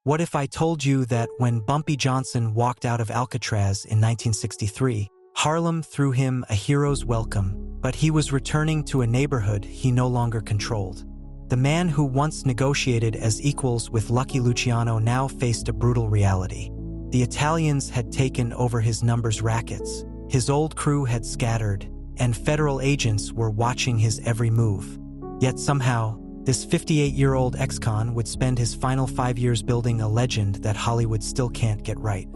What if I told you that when Bumpy Johnson walked out of Alcatraz in 1963, Harlem threw him a hero's welcome, but he was returning to a neighborhood he no longer controlled? The man who once negotiated as equals with Lucky Luciano now faced a brutal reality. The Italians had taken over his numbers rackets, his old crew had scattered, and federal agents were watching his every move. Yet somehow, this 58-year-old ex-con would spend his final 5 years building a legend that Hollywood still can't get right.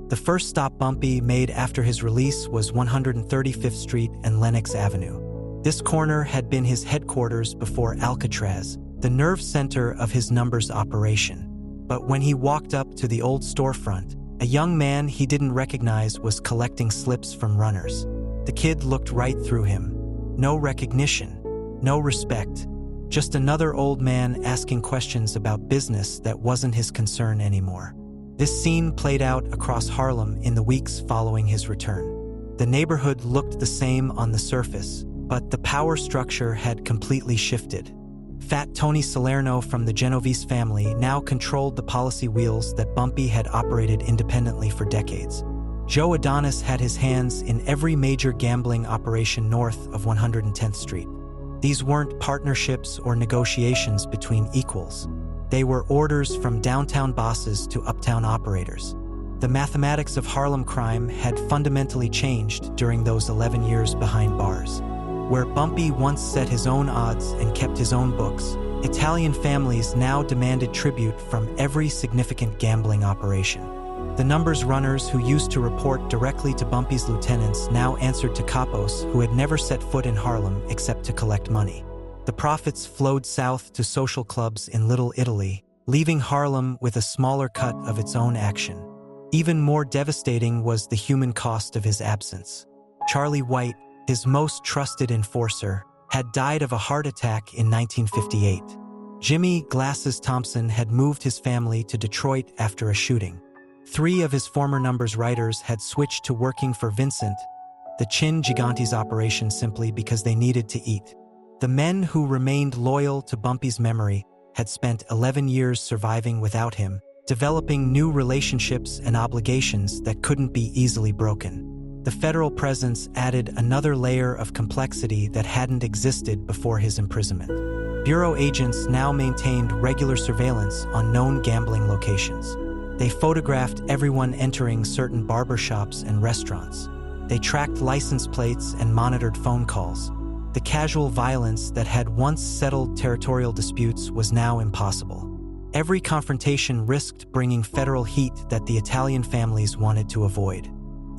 The first stop Bumpy made after his release was 135th Street and Lenox Avenue. This corner had been his headquarters before Alcatraz, the nerve center of his numbers operation. But when he walked up to the old storefront, a young man he didn't recognize was collecting slips from runners. The kid looked right through him. No recognition, no respect, just another old man asking questions about business that wasn't his concern anymore. This scene played out across Harlem in the weeks following his return. The neighborhood looked the same on the surface, but the power structure had completely shifted. Fat Tony Salerno from the Genovese family now controlled the policy wheels that Bumpy had operated independently for decades. Joe Adonis had his hands in every major gambling operation north of 110th Street. These weren't partnerships or negotiations between equals. They were orders from downtown bosses to uptown operators. The mathematics of Harlem crime had fundamentally changed during those 11 years behind bars. Where Bumpy once set his own odds and kept his own books, Italian families now demanded tribute from every significant gambling operation. The numbers runners who used to report directly to Bumpy's lieutenants now answered to capos who had never set foot in Harlem except to collect money. The profits flowed south to social clubs in Little Italy, leaving Harlem with a smaller cut of its own action. Even more devastating was the human cost of his absence. Charlie White, his most trusted enforcer, had died of a heart attack in 1958. Jimmy Glasses Thompson had moved his family to Detroit after a shooting. 3 of his former numbers writers had switched to working for Vincent, the Chin Gigantes operation, simply because they needed to eat. The men who remained loyal to Bumpy's memory had spent 11 years surviving without him, developing new relationships and obligations that couldn't be easily broken. The federal presence added another layer of complexity that hadn't existed before his imprisonment. Bureau agents now maintained regular surveillance on known gambling locations. They photographed everyone entering certain barbershops and restaurants. They tracked license plates and monitored phone calls. The casual violence that had once settled territorial disputes was now impossible. Every confrontation risked bringing federal heat that the Italian families wanted to avoid.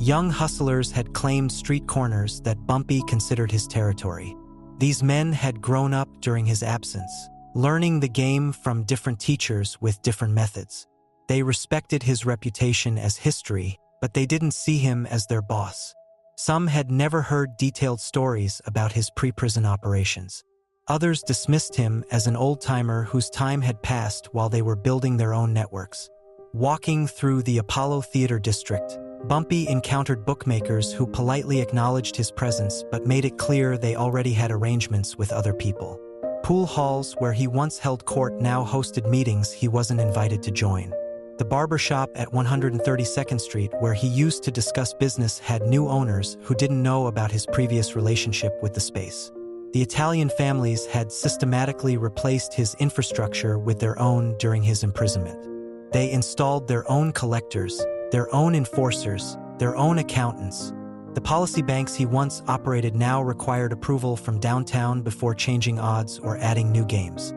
Young hustlers had claimed street corners that Bumpy considered his territory. These men had grown up during his absence, learning the game from different teachers with different methods. They respected his reputation as history, but they didn't see him as their boss. Some had never heard detailed stories about his pre-prison operations. Others dismissed him as an old-timer whose time had passed while they were building their own networks. Walking through the Apollo Theater district, Bumpy encountered bookmakers who politely acknowledged his presence but made it clear they already had arrangements with other people. Pool halls where he once held court now hosted meetings he wasn't invited to join. The barbershop at 132nd Street where he used to discuss business had new owners who didn't know about his previous relationship with the space. The Italian families had systematically replaced his infrastructure with their own during his imprisonment. They installed their own collectors, their own enforcers, their own accountants. The policy banks he once operated now required approval from downtown before changing odds or adding new games.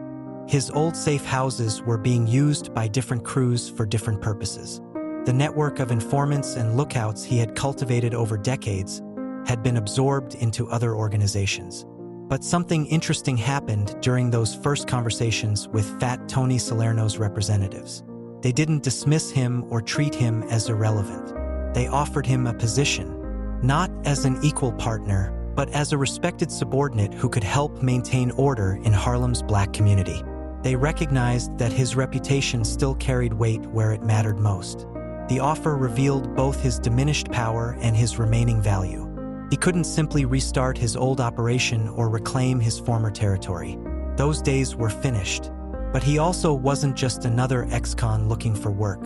His old safe houses were being used by different crews for different purposes. The network of informants and lookouts he had cultivated over decades had been absorbed into other organizations. But something interesting happened during those first conversations with Fat Tony Salerno's representatives. They didn't dismiss him or treat him as irrelevant. They offered him a position, not as an equal partner, but as a respected subordinate who could help maintain order in Harlem's black community. They recognized that his reputation still carried weight where it mattered most. The offer revealed both his diminished power and his remaining value. He couldn't simply restart his old operation or reclaim his former territory. Those days were finished. But he also wasn't just another ex-con looking for work.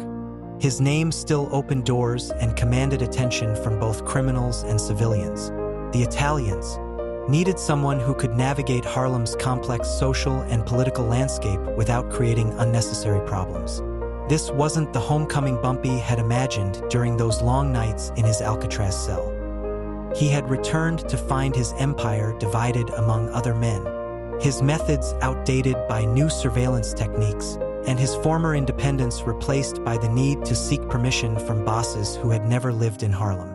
His name still opened doors and commanded attention from both criminals and civilians. The Italians needed someone who could navigate Harlem's complex social and political landscape without creating unnecessary problems. This wasn't the homecoming Bumpy had imagined during those long nights in his Alcatraz cell. He had returned to find his empire divided among other men, his methods outdated by new surveillance techniques, and his former independence replaced by the need to seek permission from bosses who had never lived in Harlem.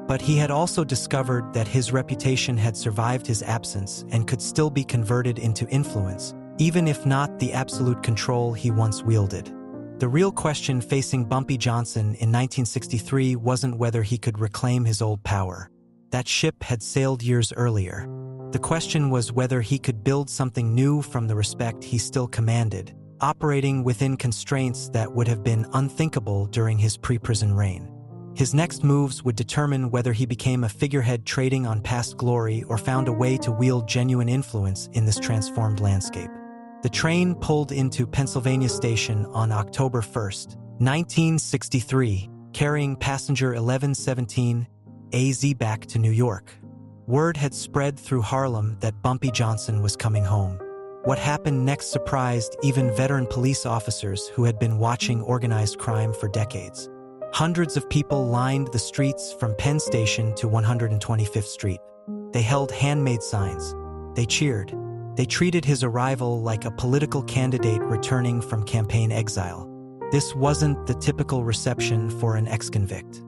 But he had also discovered that his reputation had survived his absence and could still be converted into influence, even if not the absolute control he once wielded. The real question facing Bumpy Johnson in 1963 wasn't whether he could reclaim his old power. That ship had sailed years earlier. The question was whether he could build something new from the respect he still commanded, operating within constraints that would have been unthinkable during his pre-prison reign. His next moves would determine whether he became a figurehead trading on past glory or found a way to wield genuine influence in this transformed landscape. The train pulled into Pennsylvania Station on October 1st, 1963, carrying passenger 1117 AZ back to New York. Word had spread through Harlem that Bumpy Johnson was coming home. What happened next surprised even veteran police officers who had been watching organized crime for decades. Hundreds of people lined the streets from Penn Station to 125th Street. They held handmade signs. They cheered. They treated his arrival like a political candidate returning from campaign exile. This wasn't the typical reception for an ex-convict.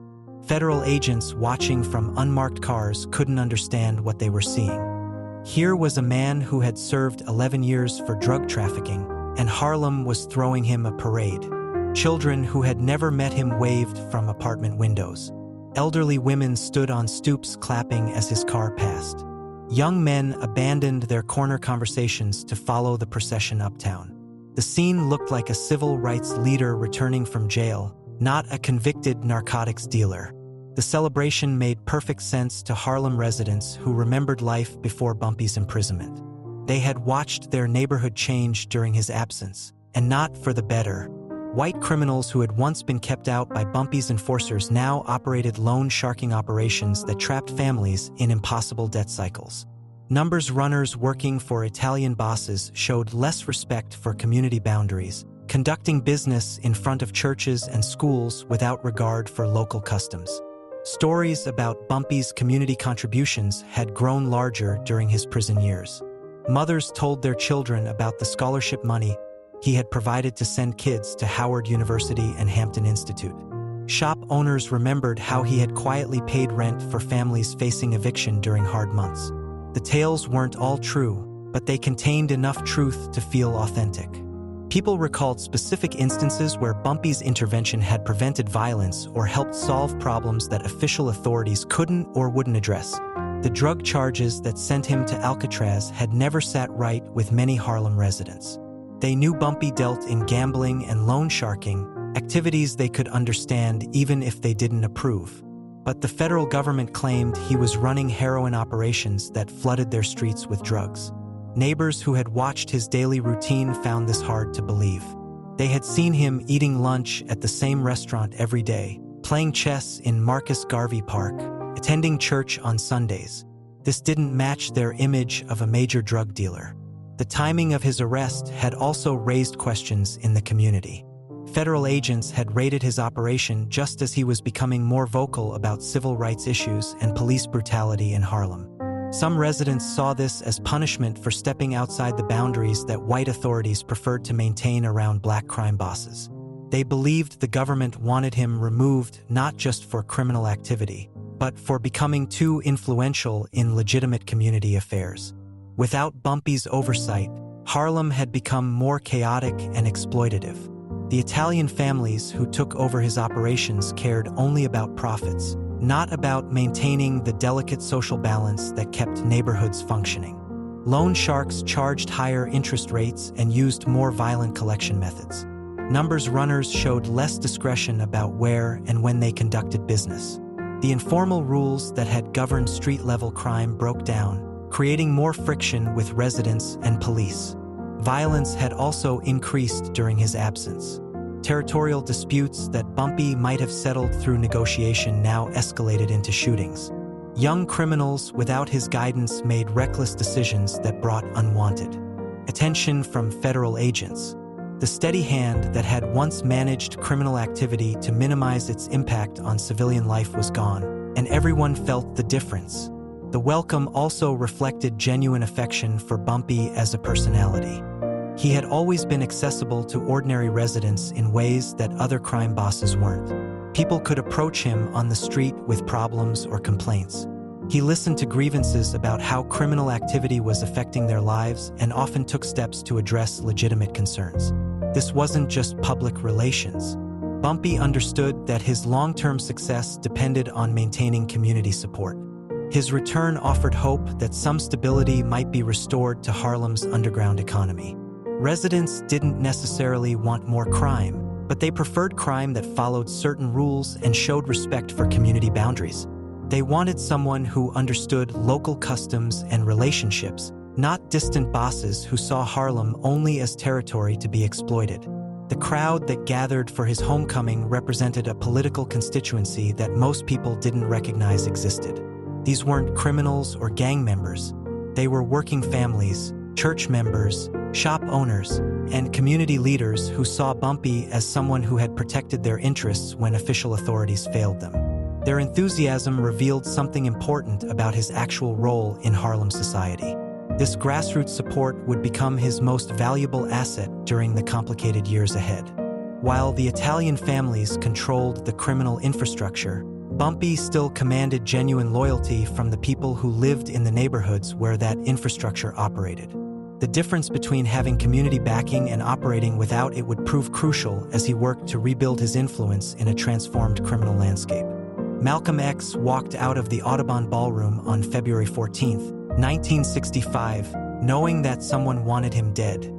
Federal agents watching from unmarked cars couldn't understand what they were seeing. Here was a man who had served 11 years for drug trafficking, and Harlem was throwing him a parade. Children who had never met him waved from apartment windows. Elderly women stood on stoops clapping as his car passed. Young men abandoned their corner conversations to follow the procession uptown. The scene looked like a civil rights leader returning from jail, not a convicted narcotics dealer. The celebration made perfect sense to Harlem residents who remembered life before Bumpy's imprisonment. They had watched their neighborhood change during his absence, and not for the better. White criminals who had once been kept out by Bumpy's enforcers now operated loan sharking operations that trapped families in impossible debt cycles. Numbers runners working for Italian bosses showed less respect for community boundaries, conducting business in front of churches and schools without regard for local customs. Stories about Bumpy's community contributions had grown larger during his prison years. Mothers told their children about the scholarship money he had provided to send kids to Howard University and Hampton Institute. Shop owners remembered how he had quietly paid rent for families facing eviction during hard months. The tales weren't all true, but they contained enough truth to feel authentic. People recalled specific instances where Bumpy's intervention had prevented violence or helped solve problems that official authorities couldn't or wouldn't address. The drug charges that sent him to Alcatraz had never sat right with many Harlem residents. They knew Bumpy dealt in gambling and loan sharking, activities they could understand even if they didn't approve. But the federal government claimed he was running heroin operations that flooded their streets with drugs. Neighbors who had watched his daily routine found this hard to believe. They had seen him eating lunch at the same restaurant every day, playing chess in Marcus Garvey Park, attending church on Sundays. This didn't match their image of a major drug dealer. The timing of his arrest had also raised questions in the community. Federal agents had raided his operation just as he was becoming more vocal about civil rights issues and police brutality in Harlem. Some residents saw this as punishment for stepping outside the boundaries that white authorities preferred to maintain around black crime bosses. They believed the government wanted him removed not just for criminal activity, but for becoming too influential in legitimate community affairs. Without Bumpy's oversight, Harlem had become more chaotic and exploitative. The Italian families who took over his operations cared only about profits, not about maintaining the delicate social balance that kept neighborhoods functioning. Loan sharks charged higher interest rates and used more violent collection methods. Numbers runners showed less discretion about where and when they conducted business. The informal rules that had governed street-level crime broke down, creating more friction with residents and police. Violence had also increased during his absence. Territorial disputes that Bumpy might have settled through negotiation now escalated into shootings. Young criminals, without his guidance, made reckless decisions that brought unwanted attention from federal agents. The steady hand that had once managed criminal activity to minimize its impact on civilian life was gone, and everyone felt the difference. The welcome also reflected genuine affection for Bumpy as a personality. He had always been accessible to ordinary residents in ways that other crime bosses weren't. People could approach him on the street with problems or complaints. He listened to grievances about how criminal activity was affecting their lives and often took steps to address legitimate concerns. This wasn't just public relations. Bumpy understood that his long-term success depended on maintaining community support. His return offered hope that some stability might be restored to Harlem's underground economy. Residents didn't necessarily want more crime, but they preferred crime that followed certain rules and showed respect for community boundaries. They wanted someone who understood local customs and relationships, not distant bosses who saw Harlem only as territory to be exploited. The crowd that gathered for his homecoming represented a political constituency that most people didn't recognize existed. These weren't criminals or gang members. They were working families, church members, shop owners, and community leaders who saw Bumpy as someone who had protected their interests when official authorities failed them. Their enthusiasm revealed something important about his actual role in Harlem society. This grassroots support would become his most valuable asset during the complicated years ahead. While the Italian families controlled the criminal infrastructure, Bumpy still commanded genuine loyalty from the people who lived in the neighborhoods where that infrastructure operated. The difference between having community backing and operating without it would prove crucial as he worked to rebuild his influence in a transformed criminal landscape. Malcolm X walked out of the Audubon Ballroom on February 14, 1965, knowing that someone wanted him dead.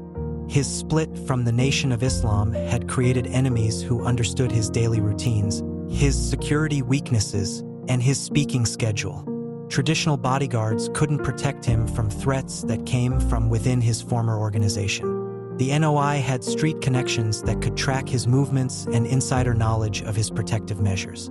His split from the Nation of Islam had created enemies who understood his daily routines, his security weaknesses, and his speaking schedule. Traditional bodyguards couldn't protect him from threats that came from within his former organization. The NOI had street connections that could track his movements and insider knowledge of his protective measures.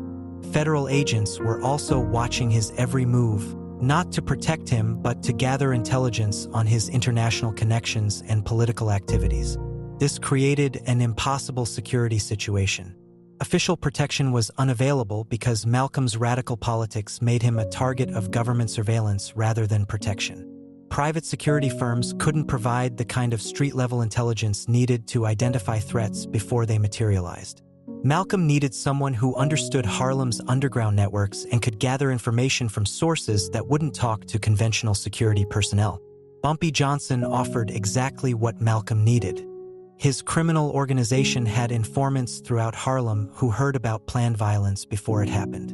Federal agents were also watching his every move, not to protect him but to gather intelligence on his international connections and political activities. This created an impossible security situation. Official protection was unavailable because Malcolm's radical politics made him a target of government surveillance rather than protection. Private security firms couldn't provide the kind of street-level intelligence needed to identify threats before they materialized. Malcolm needed someone who understood Harlem's underground networks and could gather information from sources that wouldn't talk to conventional security personnel. Bumpy Johnson offered exactly what Malcolm needed. His criminal organization had informants throughout Harlem who heard about planned violence before it happened.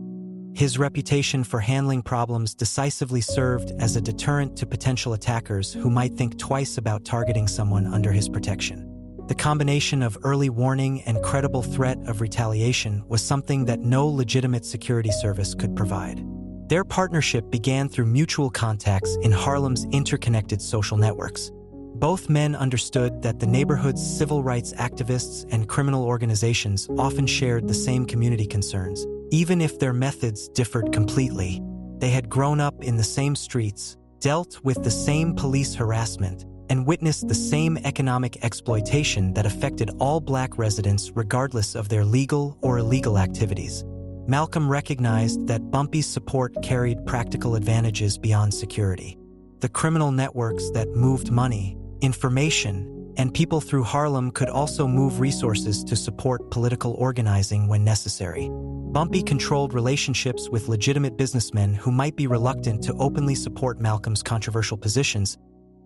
His reputation for handling problems decisively served as a deterrent to potential attackers who might think twice about targeting someone under his protection. The combination of early warning and credible threat of retaliation was something that no legitimate security service could provide. Their partnership began through mutual contacts in Harlem's interconnected social networks. Both men understood that the neighborhood's civil rights activists and criminal organizations often shared the same community concerns, even if their methods differed completely. They had grown up in the same streets, dealt with the same police harassment, and witnessed the same economic exploitation that affected all Black residents regardless of their legal or illegal activities. Malcolm recognized that Bumpy's support carried practical advantages beyond security. The criminal networks that moved money, information, and people through Harlem could also move resources to support political organizing when necessary. Bumpy controlled relationships with legitimate businessmen who might be reluctant to openly support Malcolm's controversial positions,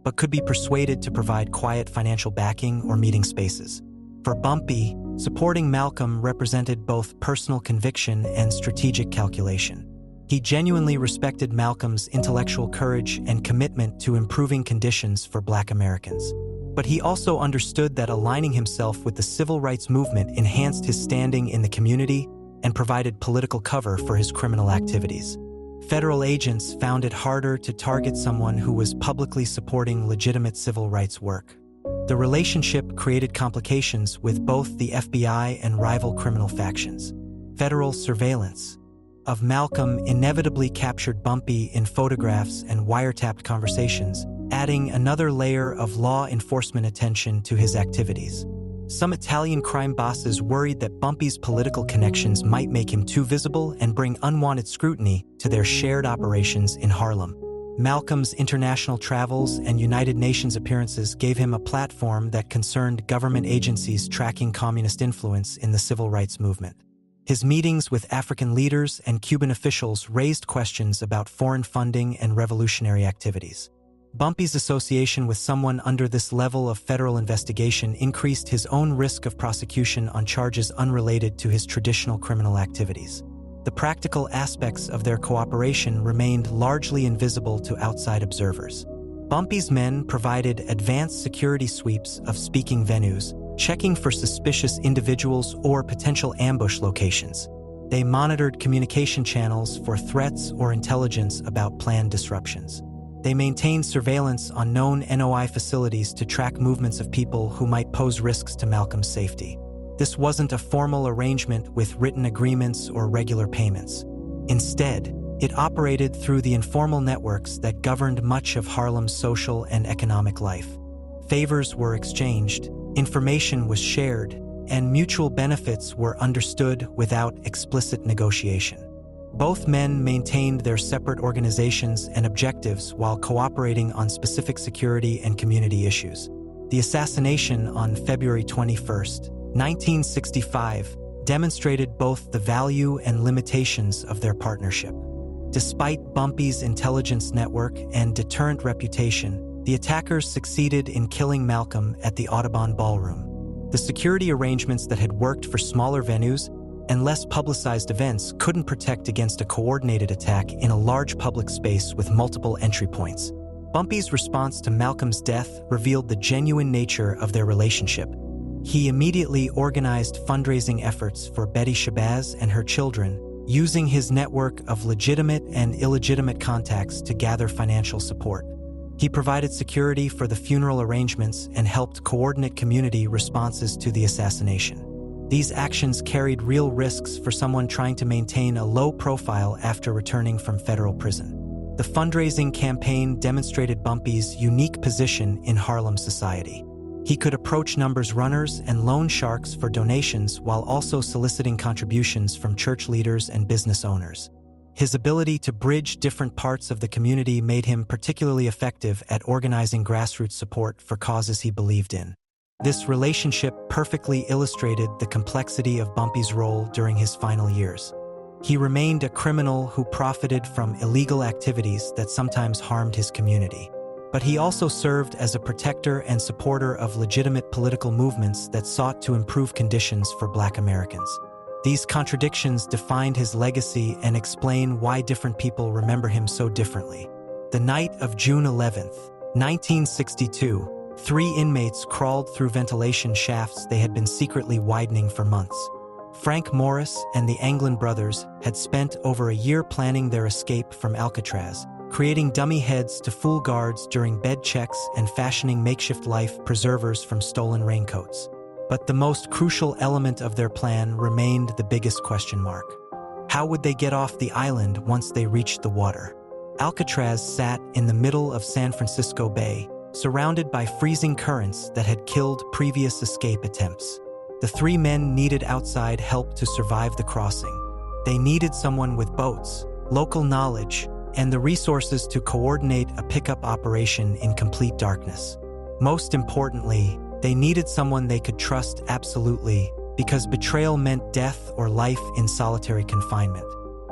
but could be persuaded to provide quiet financial backing or meeting spaces. For Bumpy, supporting Malcolm represented both personal conviction and strategic calculation. He genuinely respected Malcolm's intellectual courage and commitment to improving conditions for Black Americans. But he also understood that aligning himself with the civil rights movement enhanced his standing in the community and provided political cover for his criminal activities. Federal agents found it harder to target someone who was publicly supporting legitimate civil rights work. The relationship created complications with both the FBI and rival criminal factions. Federal surveillance of Malcolm inevitably captured Bumpy in photographs and wiretapped conversations, adding another layer of law enforcement attention to his activities. Some Italian crime bosses worried that Bumpy's political connections might make him too visible and bring unwanted scrutiny to their shared operations in Harlem. Malcolm's international travels and United Nations appearances gave him a platform that concerned government agencies tracking communist influence in the civil rights movement. His meetings with African leaders and Cuban officials raised questions about foreign funding and revolutionary activities. Bumpy's association with someone under this level of federal investigation increased his own risk of prosecution on charges unrelated to his traditional criminal activities. The practical aspects of their cooperation remained largely invisible to outside observers. Bumpy's men provided advanced security sweeps of speaking venues, checking for suspicious individuals or potential ambush locations. They monitored communication channels for threats or intelligence about planned disruptions. They maintained surveillance on known NOI facilities to track movements of people who might pose risks to Malcolm's safety. This wasn't a formal arrangement with written agreements or regular payments. Instead, it operated through the informal networks that governed much of Harlem's social and economic life. Favors were exchanged, information was shared, and mutual benefits were understood without explicit negotiation. Both men maintained their separate organizations and objectives while cooperating on specific security and community issues. The assassination on February 21, 1965, demonstrated both the value and limitations of their partnership. Despite Bumpy's intelligence network and deterrent reputation, the attackers succeeded in killing Malcolm at the Audubon Ballroom. The security arrangements that had worked for smaller venues and less publicized events couldn't protect against a coordinated attack in a large public space with multiple entry points. Bumpy's response to Malcolm's death revealed the genuine nature of their relationship. He immediately organized fundraising efforts for Betty Shabazz and her children, using his network of legitimate and illegitimate contacts to gather financial support. He provided security for the funeral arrangements and helped coordinate community responses to the assassination. These actions carried real risks for someone trying to maintain a low profile after returning from federal prison. The fundraising campaign demonstrated Bumpy's unique position in Harlem society. He could approach numbers runners and loan sharks for donations while also soliciting contributions from church leaders and business owners. His ability to bridge different parts of the community made him particularly effective at organizing grassroots support for causes he believed in. This relationship perfectly illustrated the complexity of Bumpy's role during his final years. He remained a criminal who profited from illegal activities that sometimes harmed his community. But he also served as a protector and supporter of legitimate political movements that sought to improve conditions for Black Americans. These contradictions defined his legacy and explain why different people remember him so differently. The night of June 11, 1962, 3 inmates crawled through ventilation shafts they had been secretly widening for months. Frank Morris and the Anglin brothers had spent over a year planning their escape from Alcatraz, creating dummy heads to fool guards during bed checks and fashioning makeshift life preservers from stolen raincoats. But the most crucial element of their plan remained the biggest question mark. How would they get off the island once they reached the water? Alcatraz sat in the middle of San Francisco Bay, surrounded by freezing currents that had killed previous escape attempts. The 3 men needed outside help to survive the crossing. They needed someone with boats, local knowledge, and the resources to coordinate a pickup operation in complete darkness. Most importantly, they needed someone they could trust absolutely, because betrayal meant death or life in solitary confinement.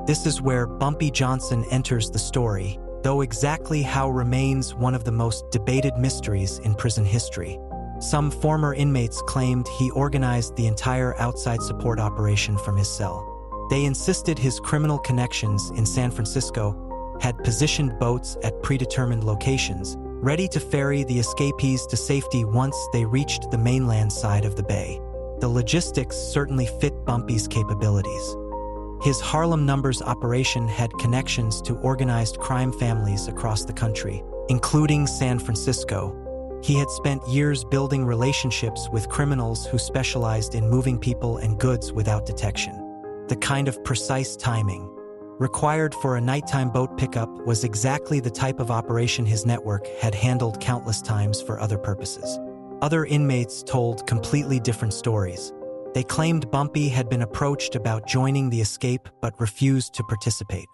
This is where Bumpy Johnson enters the story, though exactly how remains one of the most debated mysteries in prison history. Some former inmates claimed he organized the entire outside support operation from his cell. They insisted his criminal connections in San Francisco had positioned boats at predetermined locations, ready to ferry the escapees to safety once they reached the mainland side of the bay. The logistics certainly fit Bumpy's capabilities. His Harlem Numbers operation had connections to organized crime families across the country, including San Francisco. He had spent years building relationships with criminals who specialized in moving people and goods without detection. The kind of precise timing required for a nighttime boat pickup was exactly the type of operation his network had handled countless times for other purposes. Other inmates told completely different stories. They claimed Bumpy had been approached about joining the escape but refused to participate.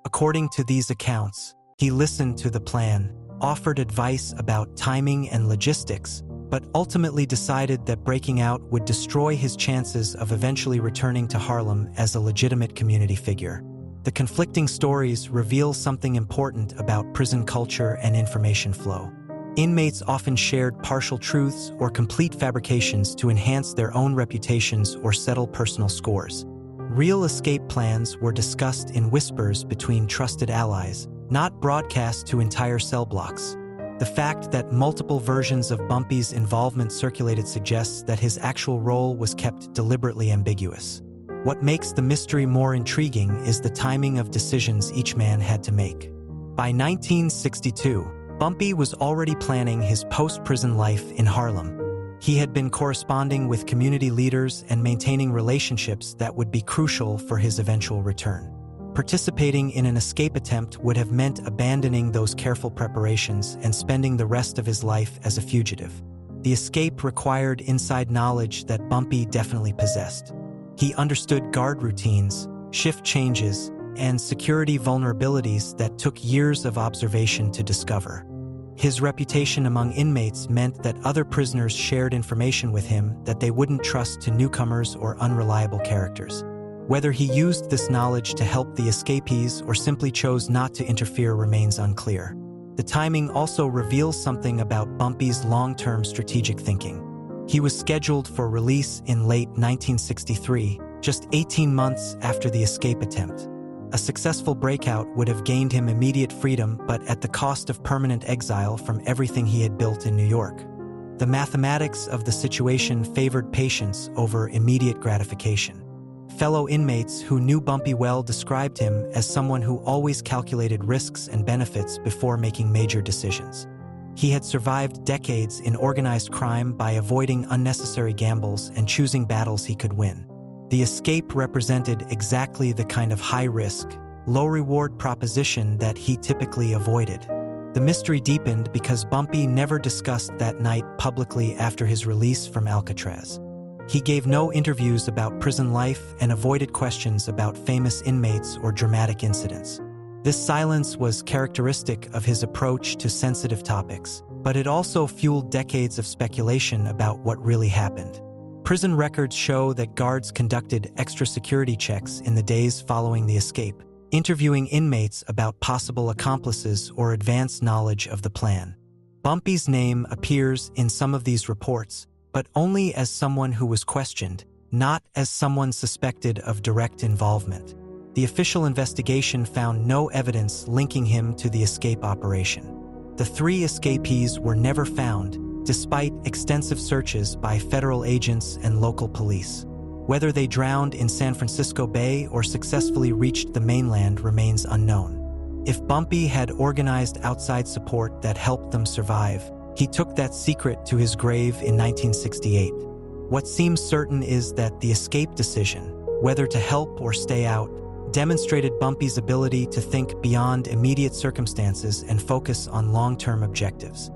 According to these accounts, he listened to the plan, offered advice about timing and logistics, but ultimately decided that breaking out would destroy his chances of eventually returning to Harlem as a legitimate community figure. The conflicting stories reveal something important about prison culture and information flow. Inmates often shared partial truths or complete fabrications to enhance their own reputations or settle personal scores. Real escape plans were discussed in whispers between trusted allies, not broadcast to entire cell blocks. The fact that multiple versions of Bumpy's involvement circulated suggests that his actual role was kept deliberately ambiguous. What makes the mystery more intriguing is the timing of decisions each man had to make. By 1962, Bumpy was already planning his post-prison life in Harlem. He had been corresponding with community leaders and maintaining relationships that would be crucial for his eventual return. Participating in an escape attempt would have meant abandoning those careful preparations and spending the rest of his life as a fugitive. The escape required inside knowledge that Bumpy definitely possessed. He understood guard routines, shift changes, and security vulnerabilities that took years of observation to discover. His reputation among inmates meant that other prisoners shared information with him that they wouldn't trust to newcomers or unreliable characters. Whether he used this knowledge to help the escapees or simply chose not to interfere remains unclear. The timing also reveals something about Bumpy's long-term strategic thinking. He was scheduled for release in late 1963, just 18 months after the escape attempt. A successful breakout would have gained him immediate freedom, but at the cost of permanent exile from everything he had built in New York. The mathematics of the situation favored patience over immediate gratification. Fellow inmates who knew Bumpy well described him as someone who always calculated risks and benefits before making major decisions. He had survived decades in organized crime by avoiding unnecessary gambles and choosing battles he could win. The escape represented exactly the kind of high-risk, low-reward proposition that he typically avoided. The mystery deepened because Bumpy never discussed that night publicly after his release from Alcatraz. He gave no interviews about prison life and avoided questions about famous inmates or dramatic incidents. This silence was characteristic of his approach to sensitive topics, but it also fueled decades of speculation about what really happened. Prison records show that guards conducted extra security checks in the days following the escape, interviewing inmates about possible accomplices or advanced knowledge of the plan. Bumpy's name appears in some of these reports, but only as someone who was questioned, not as someone suspected of direct involvement. The official investigation found no evidence linking him to the escape operation. The 3 escapees were never found, despite extensive searches by federal agents and local police. Whether they drowned in San Francisco Bay or successfully reached the mainland remains unknown. If Bumpy had organized outside support that helped them survive, he took that secret to his grave in 1968. What seems certain is that the escape decision, whether to help or stay out, demonstrated Bumpy's ability to think beyond immediate circumstances and focus on long-term objectives.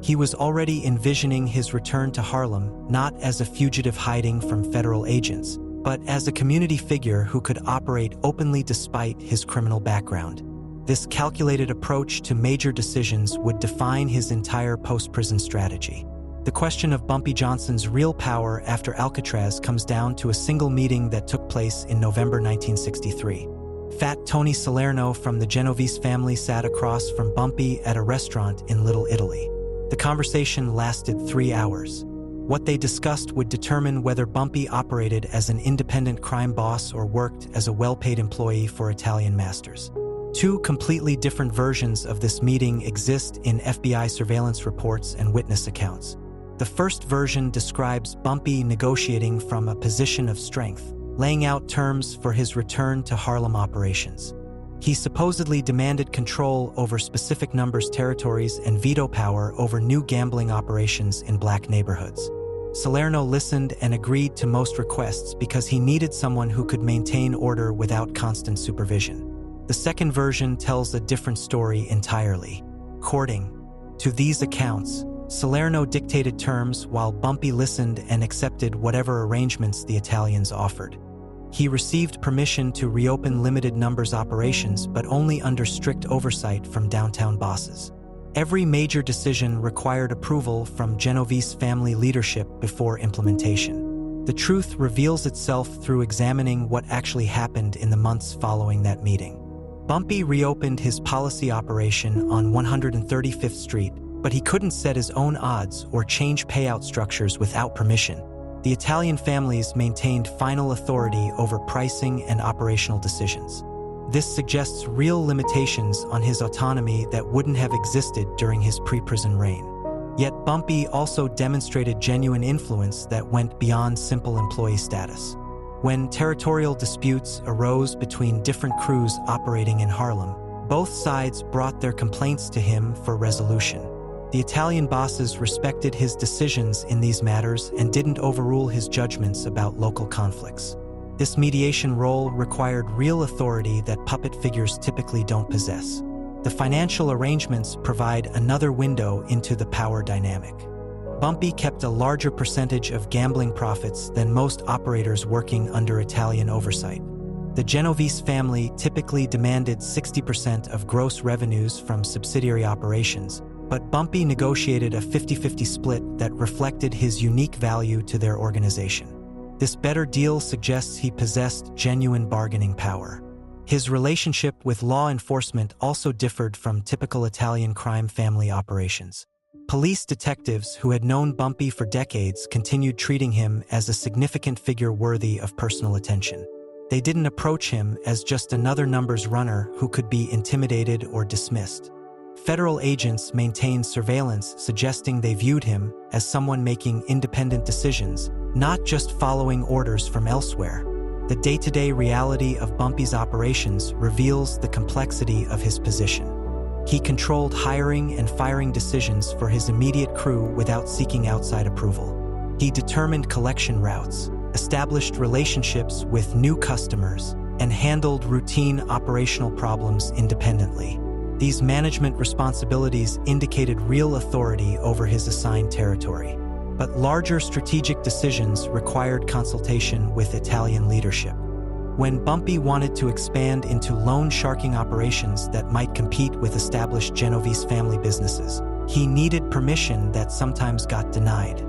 He was already envisioning his return to Harlem not as a fugitive hiding from federal agents, but as a community figure who could operate openly despite his criminal background. This calculated approach to major decisions would define his entire post-prison strategy. The question of Bumpy Johnson's real power after Alcatraz comes down to a single meeting that took place in November 1963. Fat Tony Salerno from the Genovese family sat across from Bumpy at a restaurant in Little Italy. The conversation lasted 3 hours. What they discussed would determine whether Bumpy operated as an independent crime boss or worked as a well-paid employee for Italian masters. 2 completely different versions of this meeting exist in FBI surveillance reports and witness accounts. The first version describes Bumpy negotiating from a position of strength, laying out terms for his return to Harlem operations. He supposedly demanded control over specific numbers, territories, and veto power over new gambling operations in black neighborhoods. Salerno listened and agreed to most requests because he needed someone who could maintain order without constant supervision. The second version tells a different story entirely. According to these accounts, Salerno dictated terms while Bumpy listened and accepted whatever arrangements the Italians offered. He received permission to reopen limited numbers operations, but only under strict oversight from downtown bosses. Every major decision required approval from Genovese family leadership before implementation. The truth reveals itself through examining what actually happened in the months following that meeting. Bumpy reopened his policy operation on 135th Street, but he couldn't set his own odds or change payout structures without permission. The Italian families maintained final authority over pricing and operational decisions. This suggests real limitations on his autonomy that wouldn't have existed during his pre-prison reign. Yet Bumpy also demonstrated genuine influence that went beyond simple employee status. When territorial disputes arose between different crews operating in Harlem, both sides brought their complaints to him for resolution. The Italian bosses respected his decisions in these matters and didn't overrule his judgments about local conflicts. This mediation role required real authority that puppet figures typically don't possess. The financial arrangements provide another window into the power dynamic. Bumpy kept a larger percentage of gambling profits than most operators working under Italian oversight. The Genovese family typically demanded 60% of gross revenues from subsidiary operations, but Bumpy negotiated a 50-50 split that reflected his unique value to their organization. This better deal suggests he possessed genuine bargaining power. His relationship with law enforcement also differed from typical Italian crime family operations. Police detectives who had known Bumpy for decades continued treating him as a significant figure worthy of personal attention. They didn't approach him as just another numbers runner who could be intimidated or dismissed. Federal agents maintained surveillance, suggesting they viewed him as someone making independent decisions, not just following orders from elsewhere. The day-to-day reality of Bumpy's operations reveals the complexity of his position. He controlled hiring and firing decisions for his immediate crew without seeking outside approval. He determined collection routes, established relationships with new customers, and handled routine operational problems independently. These management responsibilities indicated real authority over his assigned territory. But larger strategic decisions required consultation with Italian leadership. When Bumpy wanted to expand into loan sharking operations that might compete with established Genovese family businesses, he needed permission that sometimes got denied.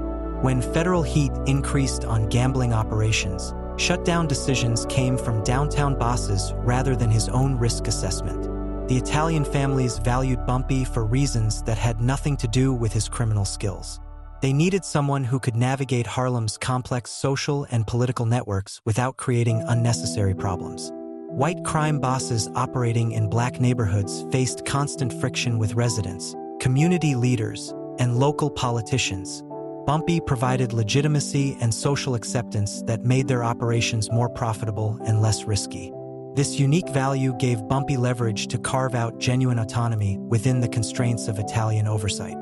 When federal heat increased on gambling operations, shutdown decisions came from downtown bosses rather than his own risk assessment. The Italian families valued Bumpy for reasons that had nothing to do with his criminal skills. They needed someone who could navigate Harlem's complex social and political networks without creating unnecessary problems. White crime bosses operating in black neighborhoods faced constant friction with residents, community leaders, and local politicians. Bumpy provided legitimacy and social acceptance that made their operations more profitable and less risky. This unique value gave Bumpy leverage to carve out genuine autonomy within the constraints of Italian oversight.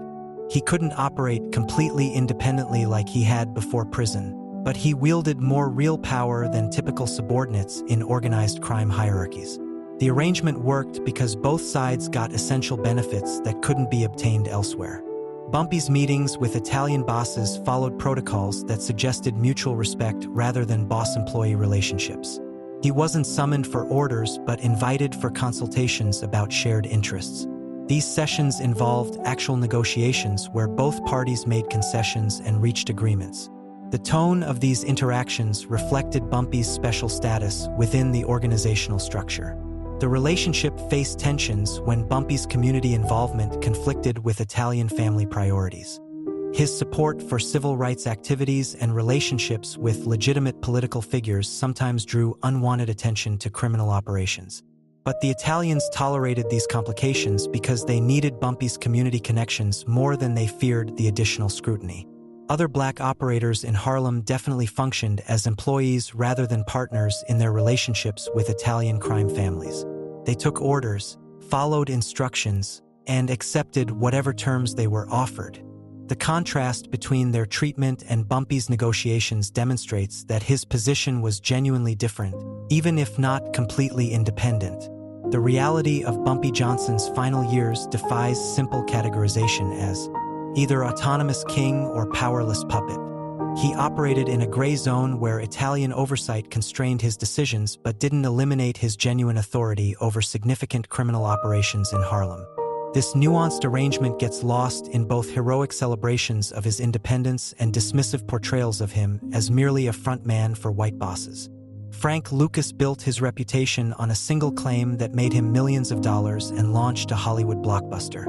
He couldn't operate completely independently like he had before prison, but he wielded more real power than typical subordinates in organized crime hierarchies. The arrangement worked because both sides got essential benefits that couldn't be obtained elsewhere. Bumpy's meetings with Italian bosses followed protocols that suggested mutual respect rather than boss-employee relationships. He wasn't summoned for orders but invited for consultations about shared interests. These sessions involved actual negotiations where both parties made concessions and reached agreements. The tone of these interactions reflected Bumpy's special status within the organizational structure. The relationship faced tensions when Bumpy's community involvement conflicted with Italian family priorities. His support for civil rights activities and relationships with legitimate political figures sometimes drew unwanted attention to criminal operations. But the Italians tolerated these complications because they needed Bumpy's community connections more than they feared the additional scrutiny. Other black operators in Harlem definitely functioned as employees rather than partners in their relationships with Italian crime families. They took orders, followed instructions, and accepted whatever terms they were offered. The contrast between their treatment and Bumpy's negotiations demonstrates that his position was genuinely different, even if not completely independent. The reality of Bumpy Johnson's final years defies simple categorization as either autonomous king or powerless puppet. He operated in a gray zone where Italian oversight constrained his decisions but didn't eliminate his genuine authority over significant criminal operations in Harlem. This nuanced arrangement gets lost in both heroic celebrations of his independence and dismissive portrayals of him as merely a front man for white bosses. Frank Lucas built his reputation on a single claim that made him millions of dollars and launched a Hollywood blockbuster.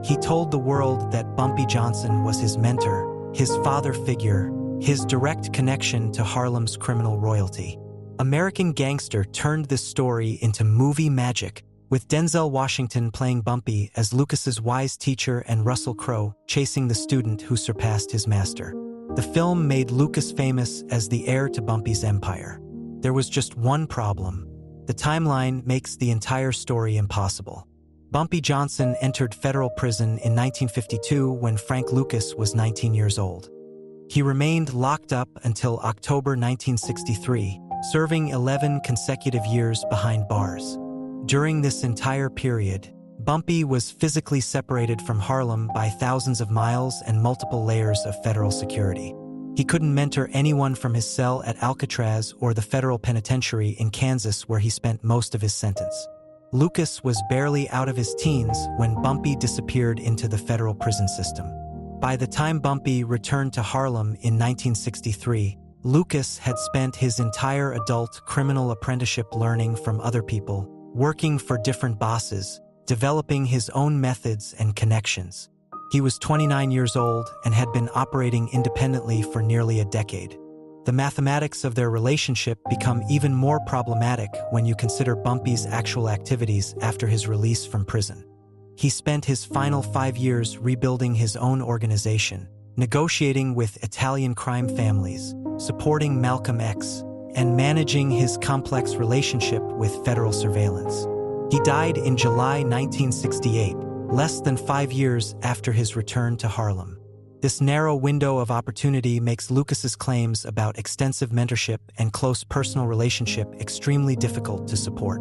He told the world that Bumpy Johnson was his mentor, his father figure, his direct connection to Harlem's criminal royalty. American Gangster turned this story into movie magic, with Denzel Washington playing Bumpy as Lucas's wise teacher and Russell Crowe chasing the student who surpassed his master. The film made Lucas famous as the heir to Bumpy's empire. There was just one problem. The timeline makes the entire story impossible. Bumpy Johnson entered federal prison in 1952 when Frank Lucas was 19 years old. He remained locked up until October 1963, serving 11 consecutive years behind bars. During this entire period, Bumpy was physically separated from Harlem by thousands of miles and multiple layers of federal security. He couldn't mentor anyone from his cell at Alcatraz or the federal penitentiary in Kansas where he spent most of his sentence. Lucas was barely out of his teens when Bumpy disappeared into the federal prison system. By the time Bumpy returned to Harlem in 1963, Lucas had spent his entire adult criminal apprenticeship learning from other people, working for different bosses, developing his own methods and connections. He was 29 years old and had been operating independently for nearly a decade. The mathematics of their relationship become even more problematic when you consider Bumpy's actual activities after his release from prison. He spent his final 5 years rebuilding his own organization, negotiating with Italian crime families, supporting Malcolm X, and managing his complex relationship with federal surveillance. He died in July 1968, less than 5 years after his return to Harlem. This narrow window of opportunity makes Lucas's claims about extensive mentorship and close personal relationship extremely difficult to support.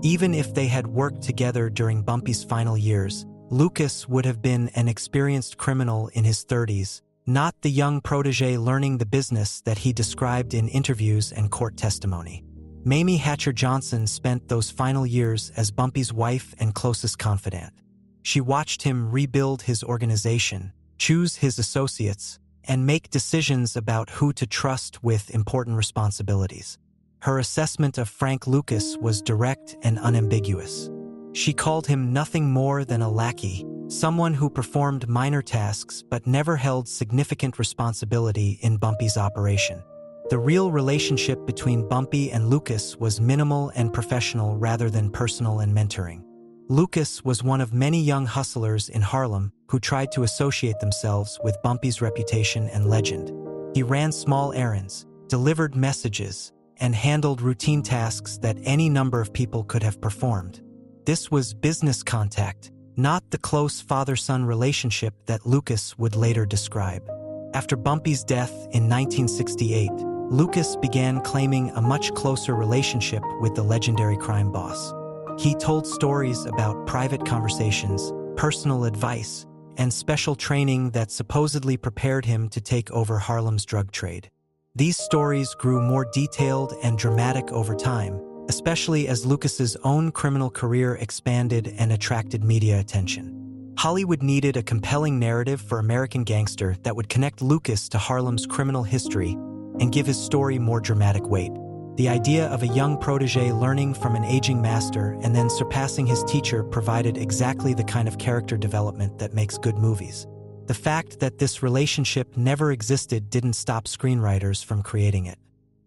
Even if they had worked together during Bumpy's final years, Lucas would have been an experienced criminal in his 30s, not the young protege learning the business that he described in interviews and court testimony. Mamie Hatcher Johnson spent those final years as Bumpy's wife and closest confidant. She watched him rebuild his organization, choose his associates, and make decisions about who to trust with important responsibilities. Her assessment of Frank Lucas was direct and unambiguous. She called him nothing more than a lackey, someone who performed minor tasks but never held significant responsibility in Bumpy's operation. The real relationship between Bumpy and Lucas was minimal and professional rather than personal and mentoring. Lucas was one of many young hustlers in Harlem who tried to associate themselves with Bumpy's reputation and legend. He ran small errands, delivered messages, and handled routine tasks that any number of people could have performed. This was business contact, not the close father-son relationship that Lucas would later describe. After Bumpy's death in 1968, Lucas began claiming a much closer relationship with the legendary crime boss. He told stories about private conversations, personal advice, and special training that supposedly prepared him to take over Harlem's drug trade. These stories grew more detailed and dramatic over time, especially as Lucas's own criminal career expanded and attracted media attention. Hollywood needed a compelling narrative for American Gangster that would connect Lucas to Harlem's criminal history and give his story more dramatic weight. The idea of a young protege learning from an aging master and then surpassing his teacher provided exactly the kind of character development that makes good movies. The fact that this relationship never existed didn't stop screenwriters from creating it.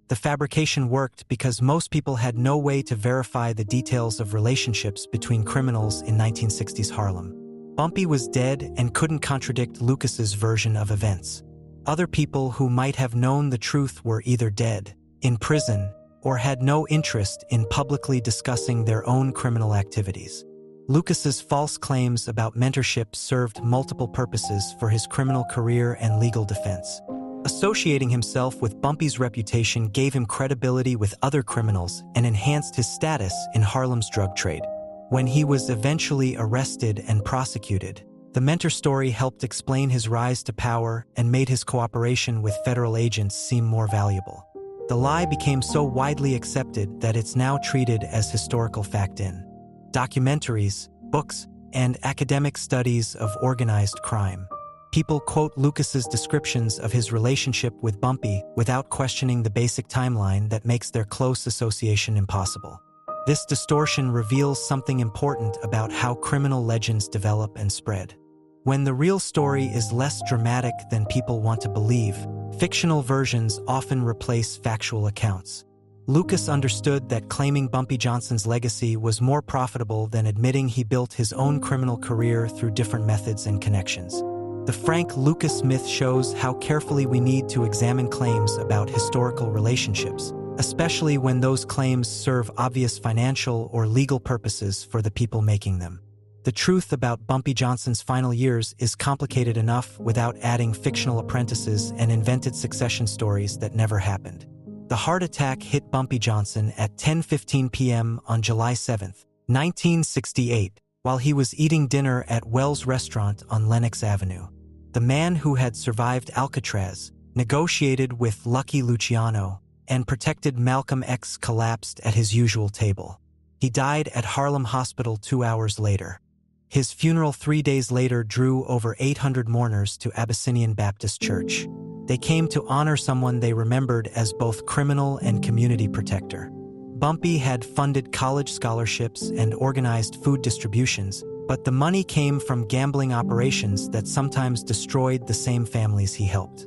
The fabrication worked because most people had no way to verify the details of relationships between criminals in 1960s Harlem. Bumpy was dead and couldn't contradict Lucas's version of events. Other people who might have known the truth were either dead, in prison, or had no interest in publicly discussing their own criminal activities. Lucas's false claims about mentorship served multiple purposes for his criminal career and legal defense. Associating himself with Bumpy's reputation gave him credibility with other criminals and enhanced his status in Harlem's drug trade. When he was eventually arrested and prosecuted, the mentor story helped explain his rise to power and made his cooperation with federal agents seem more valuable. The lie became so widely accepted that it's now treated as historical fact in documentaries, books, and academic studies of organized crime. People quote Lucas's descriptions of his relationship with Bumpy without questioning the basic timeline that makes their close association impossible. This distortion reveals something important about how criminal legends develop and spread. When the real story is less dramatic than people want to believe, fictional versions often replace factual accounts. Lucas understood that claiming Bumpy Johnson's legacy was more profitable than admitting he built his own criminal career through different methods and connections. The Frank Lucas myth shows how carefully we need to examine claims about historical relationships, especially when those claims serve obvious financial or legal purposes for the people making them. The truth about Bumpy Johnson's final years is complicated enough without adding fictional apprentices and invented succession stories that never happened. The heart attack hit Bumpy Johnson at 10:15 p.m. on July 7, 1968, while he was eating dinner at Wells Restaurant on Lenox Avenue. The man who had survived Alcatraz, negotiated with Lucky Luciano, and protected Malcolm X collapsed at his usual table. He died at Harlem Hospital 2 hours later. His funeral 3 days later drew over 800 mourners to Abyssinian Baptist Church. They came to honor someone they remembered as both criminal and community protector. Bumpy had funded college scholarships and organized food distributions, but the money came from gambling operations that sometimes destroyed the same families he helped.